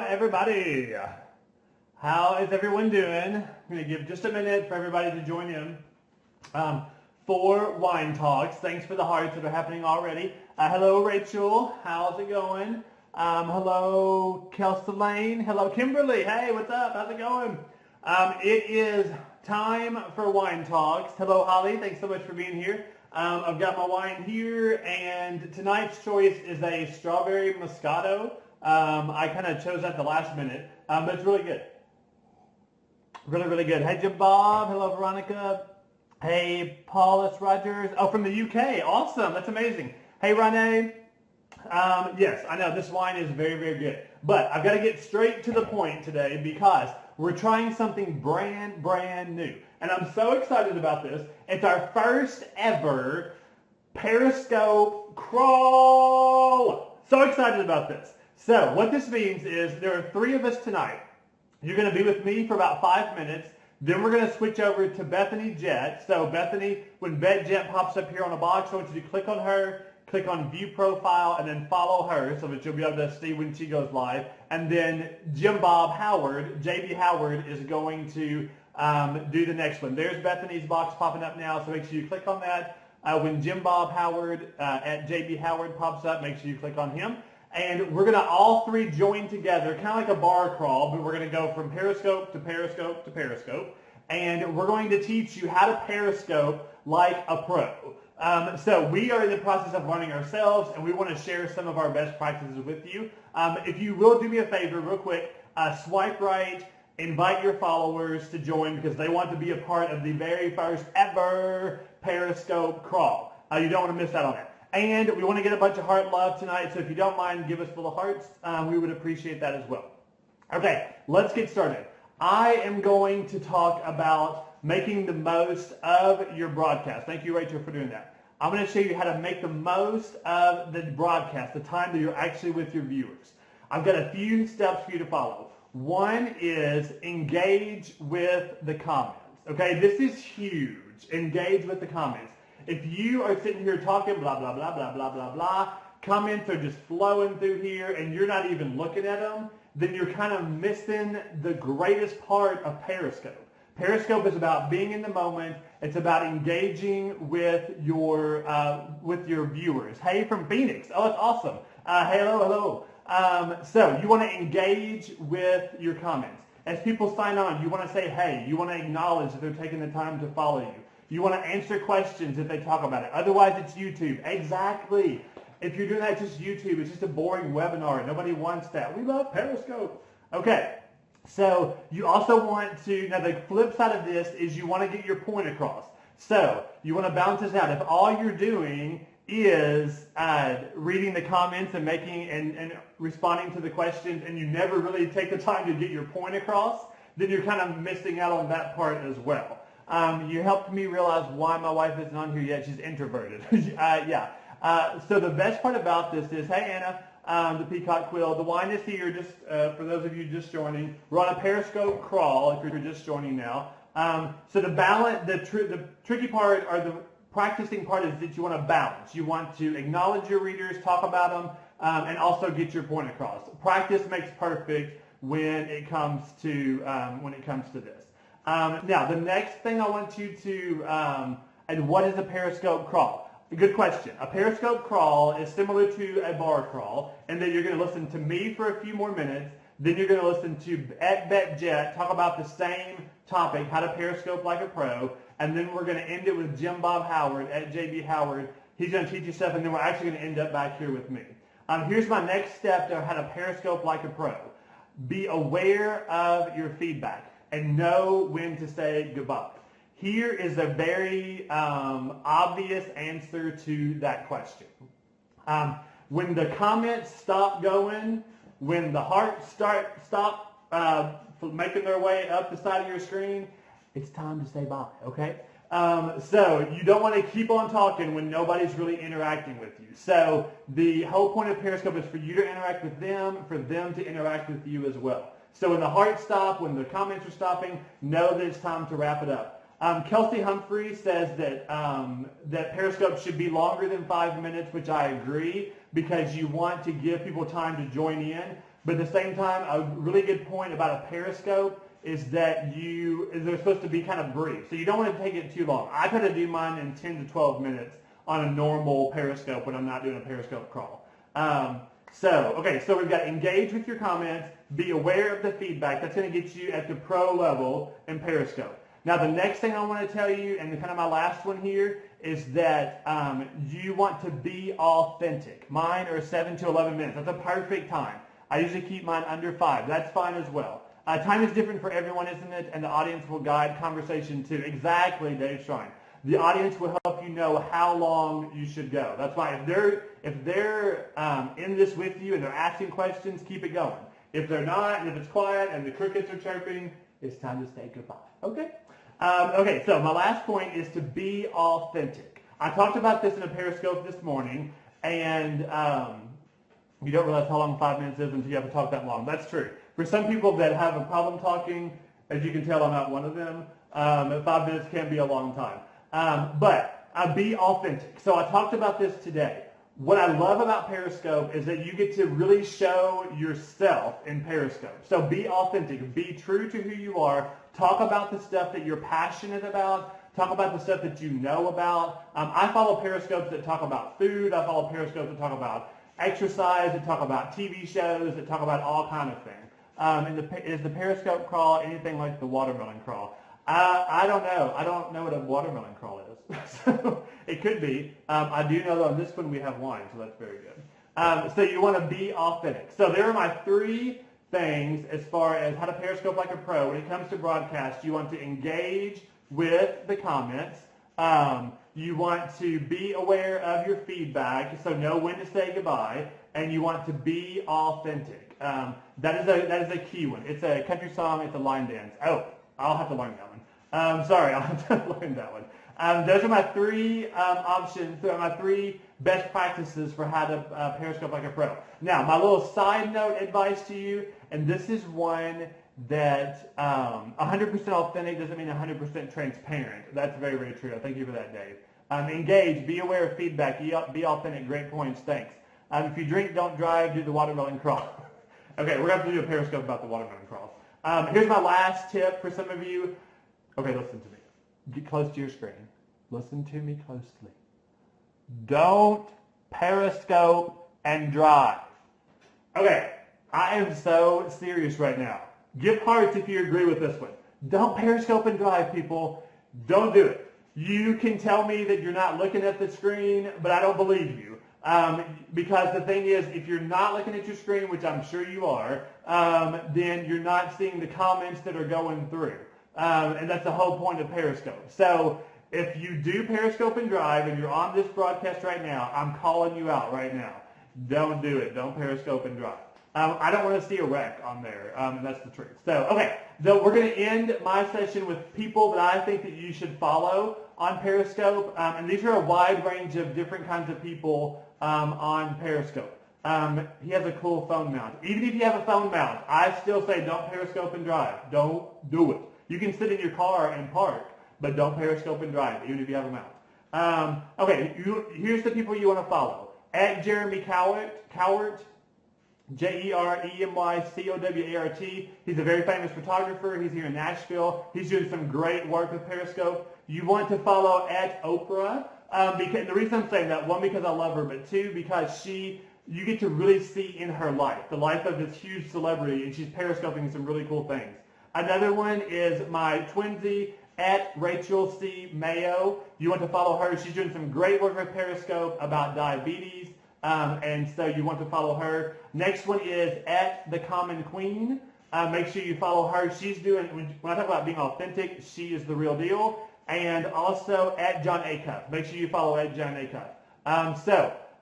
everybody. How is everyone doing? I'm going to give just a minute for everybody to join in for Wine Talks. Thanks for the hearts that are happening already. Hello, Rachel. How's it going? Hello, Kelsey Lane. Hello, Kimberly. Hey, what's up? How's it going? It is time for Wine Talks. Hello, Holly. Thanks so much for being here. I've got my wine here, and tonight's choice is a strawberry Moscato. I kind of chose that the last minute, but it's really good. Really, really good. Hey, Jim Bob. Hello, Veronica. Hey, Paulus Rogers. Oh, from the UK. Awesome. That's amazing. Hey, Renee. Yes, I know this wine is very, very good. But I've got to get straight to the point today because we're trying something brand new. And I'm so excited about this. It's our first ever Periscope crawl. So excited about this. So what this means is there are 3 of us tonight. You're going to be with me for about 5 minutes. Then we're going to switch over to Bethany Jett. So Bethany, when Bet Jett pops up here on a box, I want you to click on her, click on View Profile, and then follow her so that you'll be able to see when she goes live. And then Jim Bob Howard, JB Howard, is going to do the next one. There's Bethany's box popping up now, so make sure you click on that. When Jim Bob Howard at JB Howard pops up, make sure you click on him. And we're going to all 3 join together, kind of like a bar crawl, but we're going to go from Periscope to Periscope to Periscope. And we're going to teach you how to Periscope like a pro. So we are in the process of learning ourselves, and we want to share some of our best practices with you. If you will do me a favor real quick, swipe right, invite your followers to join because they want to be a part of the very first ever Periscope crawl. You don't want to miss out on it. And we want to get a bunch of heart love tonight, so if you don't mind, give us little hearts. We would appreciate that as well. Okay, let's get started. I am going to talk about making the most of your broadcast. Thank you, Rachel, for doing that. I'm going to show you how to make the most of the broadcast, the time that you're actually with your viewers. I've got a few steps for you to follow. One is engage with the comments. Okay, this is huge. Engage with the comments. If you are sitting here talking blah, blah, blah, blah, blah, blah, blah, comments are just flowing through here and you're not even looking at them, then you're kind of missing the greatest part of Periscope. Periscope is about being in the moment. It's about engaging with your viewers. Hey, from Phoenix. Oh, that's awesome. Hello. So you want to engage with your comments. As people sign on, you want to say hey. You want to acknowledge that they're taking the time to follow you. You want to answer questions if they talk about it. Otherwise, it's YouTube. Exactly. If you're doing that, just YouTube. It's just a boring webinar. Nobody wants that. We love Periscope. Okay. So you also want to, now the flip side of this is you want to get your point across. So you want to balance this out. If all you're doing is reading the comments and making and responding to the questions and you never really take the time to get your point across, then you're kind of missing out on that part as well. You helped me realize why my wife isn't on here yet. She's introverted. So the best part about this is, hey, Anna, the Peacock Quill, the wine is here, just for those of you just joining. We're on a Periscope crawl if you're just joining now. So the tricky part or the practicing part is that you want to balance. You want to acknowledge your readers, talk about them, and also get your point across. Practice makes perfect when it comes to this. Now, the next thing I want you to, and what is a Periscope crawl? Good question. A Periscope crawl is similar to a bar crawl in that you're going to listen to me for a few more minutes, then you're going to listen to Bet Jett talk about the same topic, how to Periscope like a pro, and then we're going to end it with Jim Bob Howard at JB Howard. He's going to teach you stuff, and then we're actually going to end up back here with me. Here's my next step to how to Periscope like a pro. Be aware of your feedback and know when to say goodbye. Here is a very obvious answer to that question. When the comments stop going, when the hearts stop making their way up the side of your screen, it's time to say bye, okay? So you don't want to keep on talking when nobody's really interacting with you. So the whole point of Periscope is for you to interact with them, for them to interact with you as well. So when the hearts stop, when the comments are stopping, know that it's time to wrap it up. Kelsey Humphrey says that that Periscope should be longer than 5 minutes, which I agree, because you want to give people time to join in. But at the same time, a really good point about a Periscope is that they're supposed to be kind of brief. So you don't want to take it too long. I try to do mine in 10 to 12 minutes on a normal Periscope when I'm not doing a Periscope crawl. So we've got engage with your comments, be aware of the feedback. That's going to get you at the pro level in Periscope. Now, the next thing I want to tell you, and kind of my last one here, is that you want to be authentic. Mine are 7 to 11 minutes. That's a perfect time. I usually keep mine under 5. That's fine as well. Time is different for everyone, isn't it? And the audience will guide conversation too. Exactly, Dave Shrine. The audience will help you know how long you should go. That's why if they're in this with you and they're asking questions, keep it going. If they're not, and if it's quiet and the crickets are chirping, it's time to say goodbye. Okay? Okay, so my last point is to be authentic. I talked about this in a Periscope this morning, and you don't realize how long 5 minutes is until you have to talk that long. That's true. For some people that have a problem talking, as you can tell, I'm not one of them. 5 minutes can be a long time. But be authentic. So I talked about this today. What I love about Periscope is that you get to really show yourself in Periscope. So be authentic. Be true to who you are. Talk about the stuff that you're passionate about. Talk about the stuff that you know about. I follow Periscopes that talk about food. I follow Periscopes that talk about exercise, that talk about TV shows, that talk about all kind of things. Is the Periscope crawl anything like the watermelon crawl? I don't know. I don't know what a watermelon crawl is. So it could be. I do know that on this one we have wine, so that's very good. So you want to be authentic. So there are my 3 things as far as how to Periscope like a pro. When it comes to broadcast, you want to engage with the comments. You want to be aware of your feedback, so know when to say goodbye, and you want to be authentic. That is a key one. It's a country song. It's a line dance. Oh, I'll have to learn that one. Sorry, I'll have to learn that one. Those are my 3 options, my 3 best practices for how to Periscope like a pro. Now, my little side note advice to you, and this is one that 100% authentic doesn't mean 100% transparent. That's very, very true. Thank you for that, Dave. Engage, be aware of feedback, be authentic. Great points, thanks. If you drink, don't drive, do the watermelon crawl. Okay, we're going to have to do a Periscope about the watermelon crawl. Here's my last tip for some of you. Okay, listen to me. Get close to your screen. Listen to me closely. Don't Periscope and drive. Okay, I am so serious right now. Give hearts if you agree with this one. Don't Periscope and drive, people. Don't do it. You can tell me that you're not looking at the screen, but I don't believe you. Because the thing is, if you're not looking at your screen, which I'm sure you are, then you're not seeing the comments that are going through. And that's the whole point of Periscope. So if you do Periscope and drive and you're on this broadcast right now, I'm calling you out right now. Don't do it. Don't Periscope and drive. I don't want to see a wreck on there. That's the truth. So, okay. So we're going to end my session with people that I think that you should follow on Periscope. And these are a wide range of different kinds of people on Periscope. He has a cool phone mount. Even if you have a phone mount, I still say don't Periscope and drive. Don't do it. You can sit in your car and park, but don't Periscope and drive, even if you have a mount. Okay, here's the people you want to follow. At Jeremy Cowart, Jeremycowart. He's a very famous photographer. He's here in Nashville. He's doing some great work with Periscope. You want to follow at Oprah. Because the reason I'm saying that, one, because I love her, but two, because you get to really see in her life, the life of this huge celebrity, and she's Periscoping some really cool things. Another one is my twinsy, at Rachel C. Mayo. You want to follow her. She's doing some great work with Periscope about diabetes. And so you want to follow her. Next one is at The Common Queen. Make sure you follow her. She's doing, when I talk about being authentic, she is the real deal. And also at John Acuff. Make sure you follow at John Acuff.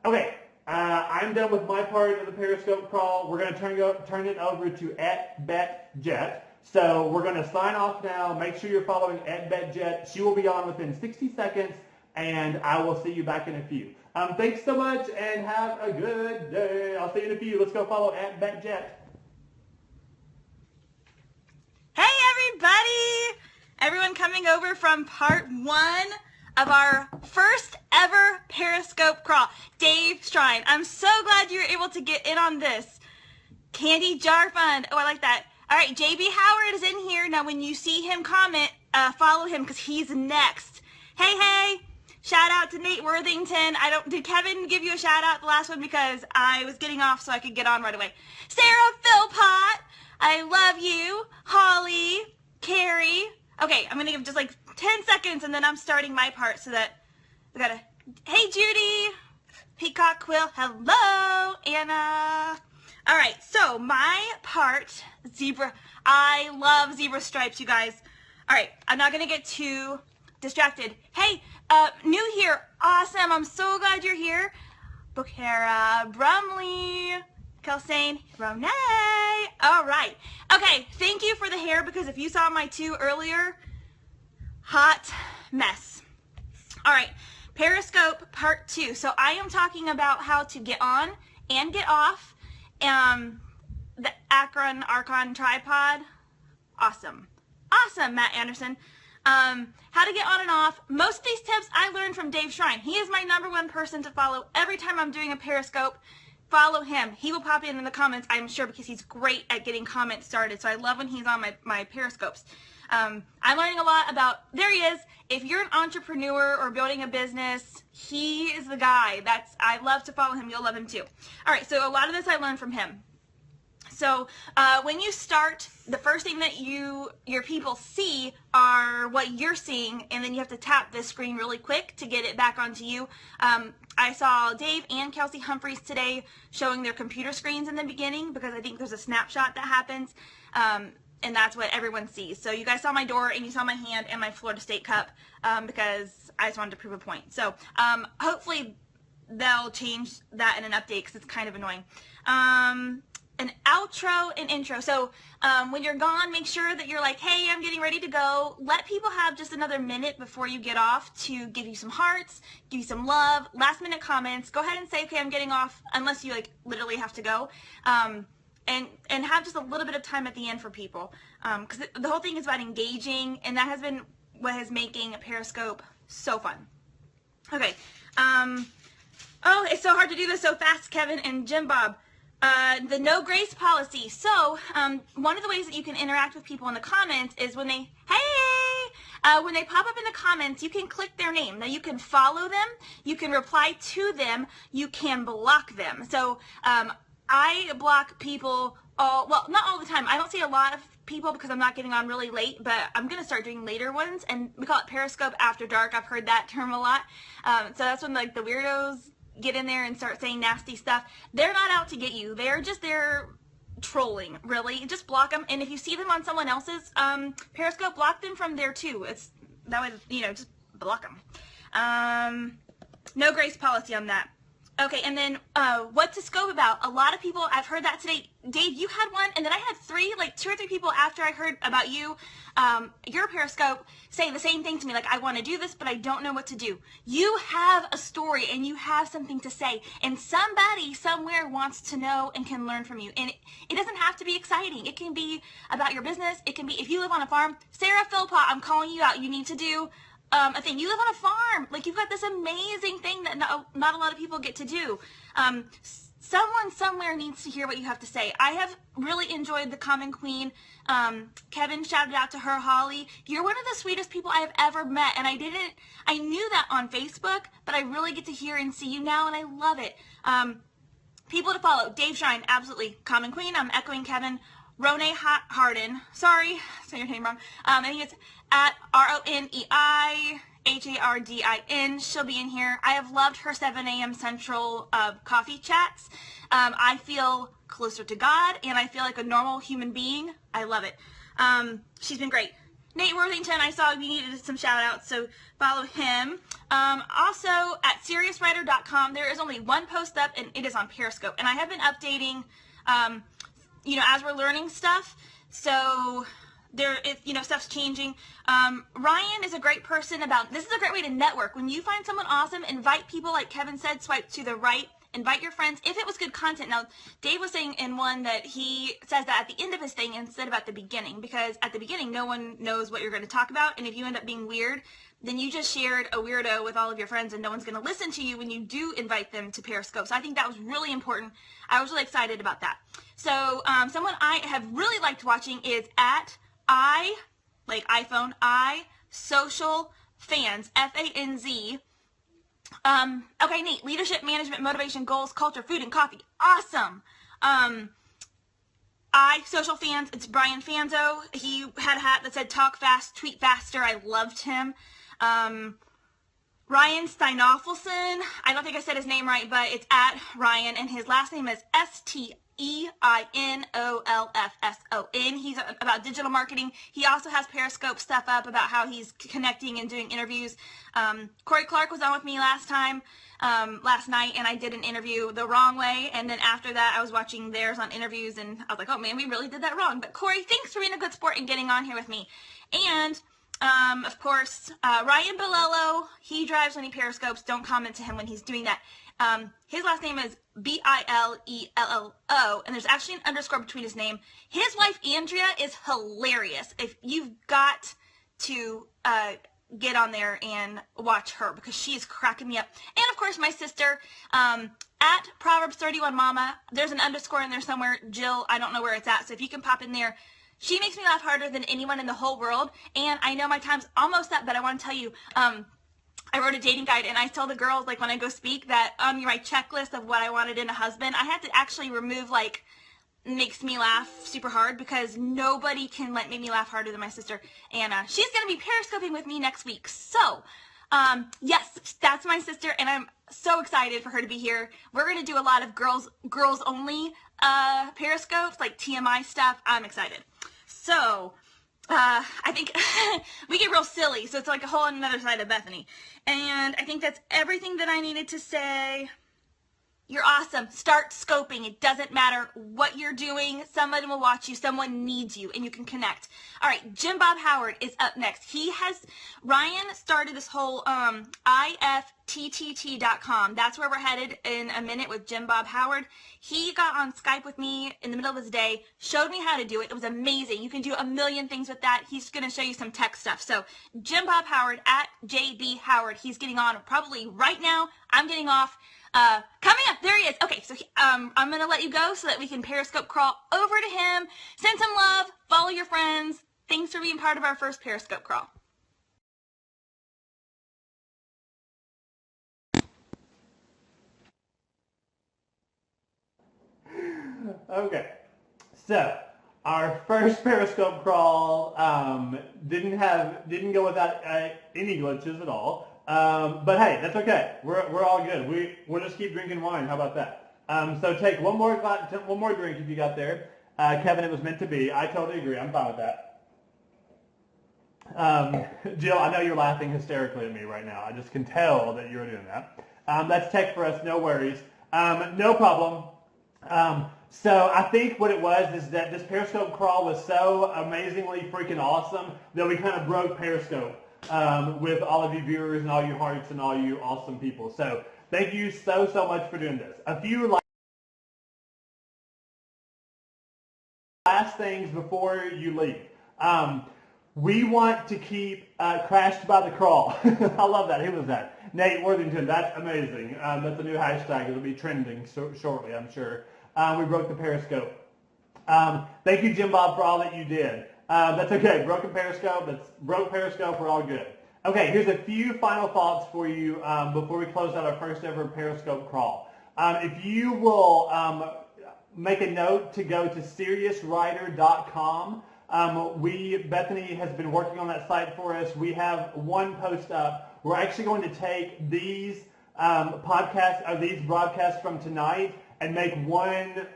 Okay. I'm done with my part of the Periscope crawl. We're going to turn it over to at BetJet. So we're going to sign off now. Make sure you're following at BetJet. She will be on within 60 seconds, and I will see you back in a few. Thanks so much, and have a good day. I'll see you in a few. Let's go follow at BetJet. Hey, everybody! Everyone coming over from part 1 of our first ever Periscope crawl. Dave Strine, I'm so glad you were able to get in on this. Candy Jar Fund. Oh, I like that. All right, JB Howard is in here. Now, when you see him comment, follow him because he's next. Hey. Shout out to Nate Worthington. Did Kevin give you a shout out the last one because I was getting off so I could get on right away? Sarah Philpott, I love you. Holly, Carrie. Okay, I'm going to give just like 10 seconds and then I'm starting my part so that we got to, hey Judy, Peacock Quill, hello, Anna. All right, so my part, zebra. I love zebra stripes, you guys. All right, I'm not going to get too distracted. Hey, new here. Awesome. I'm so glad you're here. Bukhara, Brumley, Kelsane, Ronay. All right. Okay, thank you for the hair because if you saw my two earlier, hot mess. All right, Periscope part 2. So I am talking about how to get on and get off the Archon tripod. Awesome, Matt Anderson. How to get on and off. Most of these tips I learned from Dave Shrine. He is my #1 person to follow every time I'm doing a Periscope. Follow him. He will pop in the comments, I'm sure, because he's great at getting comments started. So I love when he's on my Periscopes. I'm learning a lot about, there he is. If you're an entrepreneur or building a business, he is the guy. I love to follow him. You'll love him too. All right, so a lot of this I learned from him. So when you start, the first thing that your people see are what you're seeing, and then you have to tap this screen really quick to get it back onto you. I saw Dave and Kelsey Humphreys today showing their computer screens in the beginning because I think there's a snapshot that happens, and that's what everyone sees. So you guys saw my door, and you saw my hand and my Florida State cup because I just wanted to prove a point. So hopefully they'll change that in an update because it's kind of annoying. An outro and intro. So when you're gone, make sure that you're like, hey, I'm getting ready to go. Let people have just another minute before you get off to give you some hearts, give you some love, last minute comments. Go ahead and say, okay, I'm getting off, unless you like literally have to go. And have just a little bit of time at the end for people. Because the whole thing is about engaging, and that has been what is making Periscope so fun. Okay. Oh, it's so hard to do this so fast, Kevin and Jim Bob. The no grace policy. So one of the ways that you can interact with people in the comments is when they when they pop up in the comments, you can click their name. Now you can follow them, you can reply to them, you can block them. So I block people well, not all the time. I don't see a lot of people because I'm not getting on really late, but I'm going to start doing later ones, and we call it Periscope After Dark. I've heard that term a lot. So that's when like the weirdos get in there and start saying nasty stuff. They're not out to get you. They're just there trolling, really. Just block them. And if you see them on someone else's Periscope, block them from there too. It's that way, you know, just block them. No grace policy on that. Okay, and then what to scope about. A lot of people, I've heard that today. Dave, you had one, and then I had 2 or 3 people after I heard about you, your Periscope, say the same thing to me, like, I want to do this, but I don't know what to do. You have a story, and you have something to say, and somebody somewhere wants to know and can learn from you. And it doesn't have to be exciting. It can be about your business. It can be, if you live on a farm, Sarah Philpott, I'm calling you out. You need to do a thing. You live on a farm. Like, you've got this amazing thing that not a lot of people get to do. Someone somewhere needs to hear what you have to say. I have really enjoyed the Common Queen. Kevin shouted out to her. Holly, you're one of the sweetest people I have ever met, and I knew that on Facebook, but I really get to hear and see you now, and I love it. People to follow. Dave Shine, absolutely. Common Queen, I'm echoing Kevin. Ronay Harden, sorry, say your name wrong. I think it's at RONEIHARDIN. She'll be in here. I have loved her 7 a.m. Central coffee chats. I feel closer to God, and I feel like a normal human being. I love it. She's been great. Nate Worthington, I saw you needed some shout outs, so follow him. Also, at SeriousWriter.com, there is only one post up, and it is on Periscope. And I have been updating, you know, as we're learning stuff. So stuff's changing. Ryan is a great person this is a great way to network. When you find someone awesome, invite people, like Kevin said, swipe to the right, invite your friends, if it was good content. Now, Dave was saying in one that he says that at the end of his thing instead of at the beginning, because at the beginning, no one knows what you're going to talk about, and if you end up being weird, then you just shared a weirdo with all of your friends, and no one's going to listen to you when you do invite them to Periscope. So I think that was really important. I was really excited about that. So someone I have really liked watching is at like iPhone, social fans, FANZ. Okay, neat. Leadership, management, motivation, goals, culture, food, and coffee. Awesome. Social fans, it's Brian Fanzo. He had a hat that said talk fast, tweet faster. I loved him. Ryan Steinoffelson. I don't think I said his name right, but it's at Ryan, and his last name is Steinolfson. He's about digital marketing. He also has Periscope stuff up about how he's connecting and doing interviews. Corey Clark was on with me last night, and I did an interview the wrong way, and then after that I was watching theirs on interviews, and I was like, oh man, we really did that wrong. But Corey, thanks for being a good sport and getting on here with me. And of course, Ryan Bilello, he drives when he periscopes. Don't comment to him when he's doing that. His last name is Bilello, and there's actually an underscore between his name. His wife, Andrea, is hilarious. If you've got to get on there and watch her, because she is cracking me up. And of course, my sister, at Proverbs 31 Mama, there's an underscore in there somewhere. Jill, I don't know where it's at, so if you can pop in there. She makes me laugh harder than anyone in the whole world, and I know my time's almost up, but I want to tell you, I wrote a dating guide, and I tell the girls, like, when I go speak, that on my checklist of what I wanted in a husband, I had to actually remove, like, makes me laugh super hard, because nobody can make me laugh harder than my sister, and she's going to be periscoping with me next week. So, yes, that's my sister, and I'm so excited for her to be here. We're going to do a lot of girls only periscopes, like TMI stuff. I'm excited. So, I think we get real silly, so it's like a whole another side of Bethany. And I think that's everything that I needed to say. You're awesome. Start scoping. It doesn't matter what you're doing. Someone will watch you. Someone needs you, and you can connect. All right, Jim Bob Howard is up next. Ryan started this whole IFTTT.com. That's where we're headed in a minute with Jim Bob Howard. He got on Skype with me in the middle of his day, showed me how to do it. It was amazing. You can do a million things with that. He's going to show you some tech stuff. So Jim Bob Howard at JB Howard. He's getting on probably right now. I'm getting off. Coming up, there he is. Okay, so I'm going to let you go so that we can Periscope crawl over to him. Send some love. Follow your friends. Thanks for being part of our first Periscope crawl. Okay, so our first Periscope crawl didn't go without any glitches at all. But hey, that's okay. We're all good. We'll just keep drinking wine. How about that? So take one more drink if you got there. Kevin, it was meant to be. I totally agree. I'm fine with that. Jill, I know you're laughing hysterically at me right now. I just can tell that you're doing that. That's tech for us. No worries. No problem. So I think what it was is that this Periscope crawl was so amazingly freaking awesome that we kind of broke Periscope with all of you viewers and all you hearts and all you awesome people. So thank you so much for doing this. A few last things before you leave. We want to keep crashed by the crawl. I love that. Who was that? Nate Worthington. That's amazing. That's a new hashtag. It'll be trending shortly, I'm sure. We broke the Periscope. Thank you, Jim Bob, for all that you did. That's okay. Broke Periscope. We're all good. Okay, here's a few final thoughts for you before we close out our first ever Periscope crawl. If you will make a note to go to SeriousWriter.com. Bethany has been working on that site for us. We have one post up. We're actually going to take these broadcasts from tonight and make one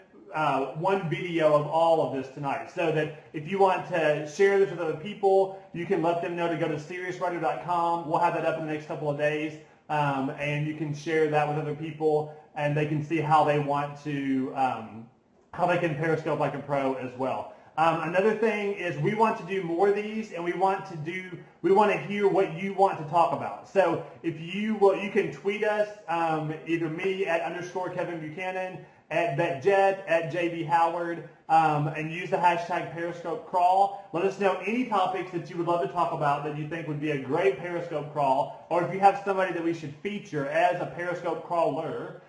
video of all of this tonight, so that if you want to share this with other people, you can let them know to go to SeriousWriter.com. We'll have that up in the next couple of days, and you can share that with other people, and they can see how they want to, how they can Periscope like a pro as well. Another thing is we want to do more of these, and we want to hear what you want to talk about. So if you can tweet us, either me at _Kevin Buchanan, at BetJet, at JB Howard, and use the hashtag Periscope Crawl. Let us know any topics that you would love to talk about that you think would be a great Periscope crawl, or if you have somebody that we should feature as a Periscope crawler,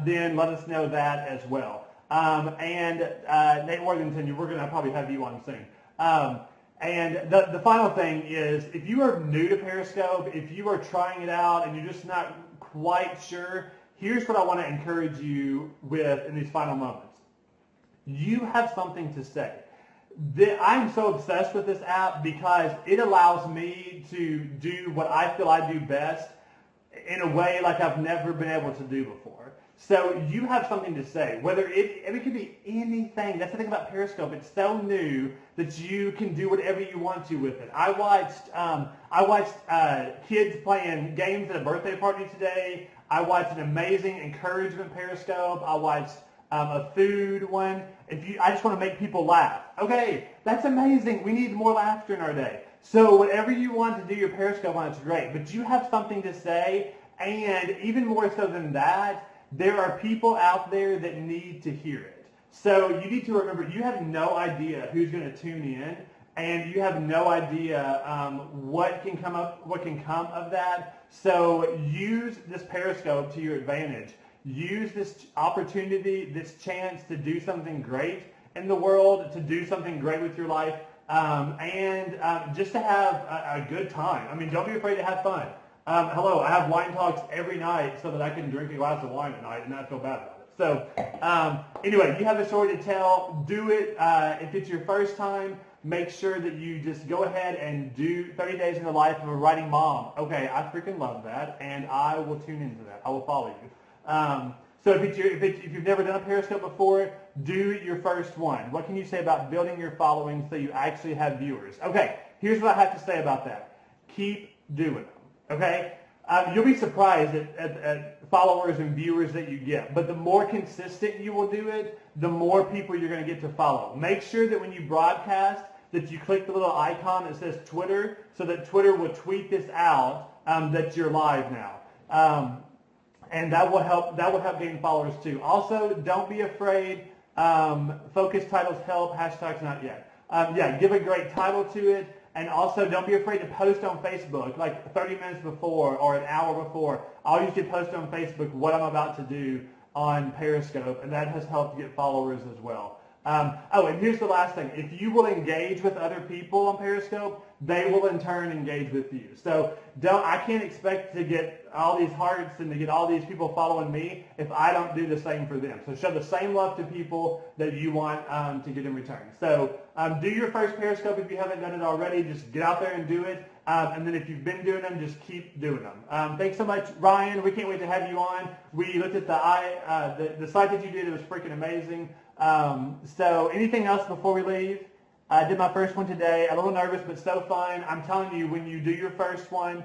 then let us know that as well. and Nate Worthington, we're going to probably have you on soon. And the final thing is, if you are new to Periscope, if you are trying it out and you're just not quite sure, here's what I want to encourage you with in these final moments. You have something to say. I'm so obsessed with this app because it allows me to do what I feel I do best in a way like I've never been able to do before. So you have something to say, whether it could be anything. That's the thing about Periscope. It's so new that you can do whatever you want to with it. I watched kids playing games at a birthday party today. I watched an amazing encouragement Periscope. I watched a food one. I just want to make people laugh. Okay, that's amazing. We need more laughter in our day. So whatever you want to do your Periscope on, it's great. But you have something to say, and even more so than that, there are people out there that need to hear it. So you need to remember, you have no idea who's going to tune in, and you have no idea what can come of that. So use this Periscope to your advantage. Use this opportunity, this chance to do something great in the world, to do something great with your life, and just to have a good time. I mean, don't be afraid to have fun. Hello, I have wine talks every night so that I can drink a glass of wine at night and not feel bad about it. So anyway, you have a story to tell. Do it. If it's your first time, make sure that you just go ahead and do 30 days in the life of a writing mom. Okay, I freaking love that, and I will tune into that. I will follow you. So if you've never done a Periscope before, do your first one. What can you say about building your following so you actually have viewers? Okay, here's what I have to say about that. Keep doing them. Okay? You'll be surprised at followers and viewers that you get. But the more consistent you will do it, the more people you're going to get to follow. Make sure that when you broadcast that you click the little icon that says Twitter so that Twitter will tweet this out that you're live now. And that will help gain followers too. Also, don't be afraid. Focus titles help. Hashtags not yet. Yeah, give a great title to it. And also, don't be afraid to post on Facebook, like 30 minutes before or an hour before. I'll usually post on Facebook what I'm about to do on Periscope, and that has helped get followers as well. And here's the last thing. If you will engage with other people on Periscope, they will in turn engage with you. So I can't expect to get all these hearts and to get all these people following me if I don't do the same for them. So show the same love to people that you want to get in return. So do your first Periscope if you haven't done it already. Just get out there and do it. And then if you've been doing them, just keep doing them. Thanks so much, Ryan. We can't wait to have you on. We looked at the site that you did. It was freaking amazing. So anything else before we leave? I did my first one today. A little nervous, but so fun. I'm telling you, when you do your first one,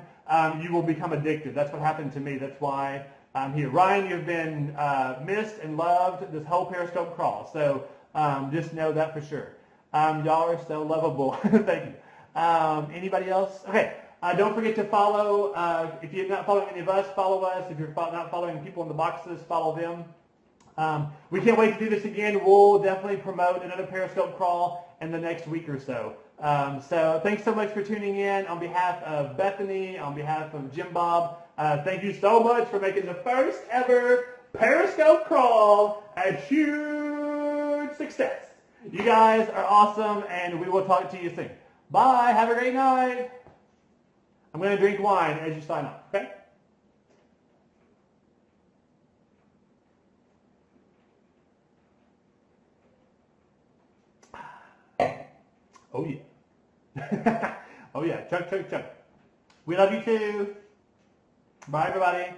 you will become addicted. That's what happened to me. That's why I'm here. Ryan, you've been missed and loved this whole Periscope crawl. So just know that for sure. Y'all are so lovable. Thank you. Anybody else? Okay. Don't forget to follow. If you're not following any of us, follow us. If you're not following people in the boxes, follow them. We can't wait to do this again. We'll definitely promote another Periscope crawl in the next week or so. So thanks so much for tuning in. On behalf of Bethany, on behalf of Jim Bob, thank you so much for making the first ever Periscope crawl a huge success. You guys are awesome, and we will talk to you soon. Bye. Have a great night. I'm going to drink wine as you sign off, okay? Oh, yeah. Oh, yeah. Chug, chug, chug. We love you, too. Bye, everybody.